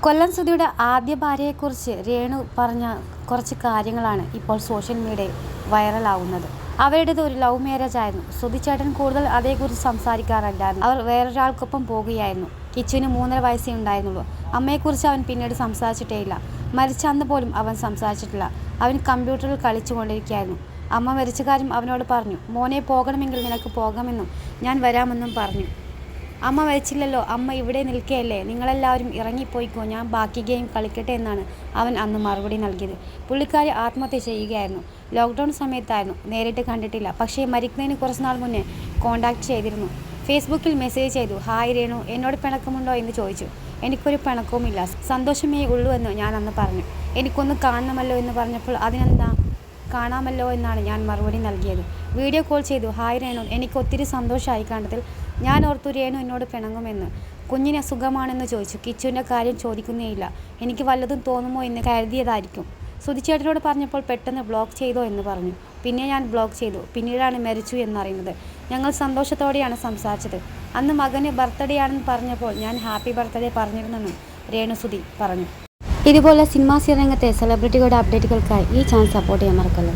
കൊല്ലം സുധിയുടെ ആദ്യ ഭാര്യയെക്കുറിച്ച് രേണു പറഞ്ഞ കുറച്ച് കാര്യങ്ങളാണ് ഇപ്പോൾ സോഷ്യൽ മീഡിയയിൽ വൈറലാവുന്നത്. അവരുടേത് ഒരു ലവ് മാരേജ് ആയിരുന്നു. സുധി ചേട്ടൻ കൂടുതൽ അതേക്കുറിച്ച് സംസാരിക്കാറില്ലായിരുന്നു. അവർ വേറൊരാൾക്കൊപ്പം പോകുകയായിരുന്നു. കിച്ചുവിന് 3.5 വയസ്സേ ഉണ്ടായിരുന്നുള്ളൂ. അമ്മയെക്കുറിച്ച് അവൻ പിന്നീട് സംസാരിച്ചിട്ടേയില്ല. മരിച്ച അന്ന് പോലും അവൻ സംസാരിച്ചിട്ടില്ല. അവൻ കമ്പ്യൂട്ടറിൽ കളിച്ചുകൊണ്ടിരിക്കുകയായിരുന്നു. അമ്മ മരിച്ച കാര്യം അവനോട് പറഞ്ഞു. മോനെ, പോകണമെങ്കിൽ നിനക്ക് പോകാമെന്നും ഞാൻ വരാമെന്നും പറഞ്ഞു. അമ്മ മരിച്ചില്ലല്ലോ, അമ്മ ഇവിടെ നിൽക്കുകയല്ലേ, നിങ്ങളെല്ലാവരും ഇറങ്ങിപ്പോയിക്കോ, ഞാൻ ബാക്കി ഗെയിം കളിക്കട്ടെ എന്നാണ് അവൻ അന്ന് മറുപടി നൽകിയത്. പുള്ളിക്കാരി ആത്മഹത്യ ചെയ്യുകയായിരുന്നു. ലോക്ക്ഡൗൺ സമയത്തായിരുന്നു. നേരിട്ട് കണ്ടിട്ടില്ല. പക്ഷേ മരിക്കുന്നതിന് കുറച്ച് നാൾ മുന്നേ കോൺടാക്ട് ചെയ്തിരുന്നു. ഫേസ്ബുക്കിൽ മെസ്സേജ് ചെയ്തു. ഹായ് രേണു, എന്നോട് പിണക്കമുണ്ടോ എന്ന് ചോദിച്ചു. എനിക്കൊരു പിണക്കവുമില്ല, സന്തോഷമേ ഉള്ളൂ എന്ന് ഞാൻ അന്ന് പറഞ്ഞു. എനിക്കൊന്ന് കാണണമല്ലോ എന്ന് പറഞ്ഞപ്പോൾ അതിനെന്താ, കാണാമല്ലോ എന്നാണ് ഞാൻ മറുപടി നൽകിയത്. വീഡിയോ കോൾ ചെയ്തു. ഹായ് രേണു, എനിക്ക് ഒത്തിരി സന്തോഷമായി കണ്ടതിൽ. ഞാൻ ഓർത്തു രേണു എന്നോട് പിണങ്ങുമെന്ന്. കുഞ്ഞിന് സുഖമാണെന്ന് ചോദിച്ചു. കിച്ചുവിൻ്റെ കാര്യം ചോദിക്കുന്നേയില്ല. എനിക്ക് വല്ലതും തോന്നുമോ എന്ന് കരുതിയതായിരിക്കും. സുധിച്ചേട്ടനോട് പറഞ്ഞപ്പോൾ പെട്ടെന്ന് ബ്ലോക്ക് ചെയ്തോ എന്ന് പറഞ്ഞു. പിന്നെ ഞാൻ ബ്ലോക്ക് ചെയ്തു. പിന്നീടാണ് മരിച്ചു എന്നറിയുന്നത്. ഞങ്ങൾ സന്തോഷത്തോടെയാണ് സംസാരിച്ചത്. അന്ന് മകന് ബർത്ത്ഡേ ആണെന്ന് പറഞ്ഞപ്പോൾ ഞാൻ ഹാപ്പി ബർത്ത്ഡേ പറഞ്ഞിരുന്നെന്നും രേണു സുധി പറഞ്ഞു. ഇതുപോലെ സിനിമാ രംഗത്തെ സെലിബ്രിറ്റികളുടെ അപ്ഡേറ്റുകൾക്കായി ഈ ചാനൽ സപ്പോർട്ട് ചെയ്യാൻ മറക്കല്ലേ.